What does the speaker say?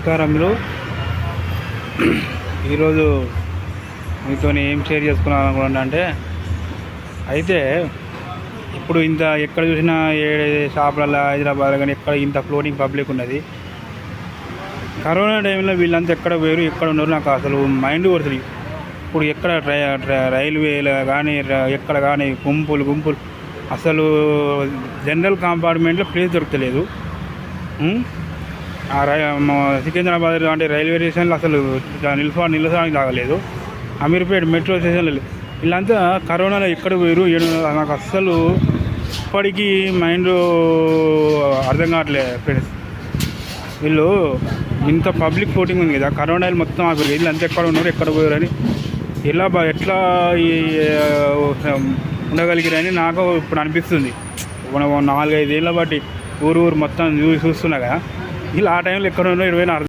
నమస్కారములు. ఈరోజు మీతో ఏం షేర్ చేసుకున్నాను అనుకుంటున్నా అంటే, అయితే ఇప్పుడు ఇంత ఎక్కడ చూసినా షాపులలో హైదరాబాద్ కానీ ఎక్కడ ఇంత ఫ్లోటింగ్ పబ్లిక్ ఉన్నది. కరోనా టైంలో వీళ్ళంతా ఎక్కడ పోయారు, ఎక్కడ ఉన్నారు నాకు అసలు మైండ్ కొడుతుంది. ఇప్పుడు ఎక్కడ రైల్వేలో కానీ ఎక్కడ కానీ గుంపులు అసలు జనరల్ కంపార్ట్మెంట్లో ప్లేస్ దొరకలేదు. సికింద్రాబాద్ అంటే రైల్వే స్టేషన్లో అసలు నిలసానికి తాగలేదు. అమీర్పేట మెట్రో స్టేషన్లో వీళ్ళంతా కరోనాలో ఎక్కడ పోయారు నాకు అస్సలు ఇప్పటికీ మైండ్ అర్థం కావట్లేదు ఫ్రెండ్స్. వీళ్ళు ఇంత పబ్లిక్ ఫ్లోటింగ్ ఉంది కదా, కరోనాలు మొత్తం ఆపిరు. వీళ్ళంతా ఎక్కడ ఉన్నారు, ఎక్కడ పోయారు అని ఎట్లా ఉండగలిగారని నాకు ఇప్పుడు అనిపిస్తుంది. 4-5 ఏళ్ళ బట్టి ఊరు మొత్తం చూస్తున్నా కదా, వీళ్ళు ఆ టైంలో ఎక్కడ ఉన్నారో 20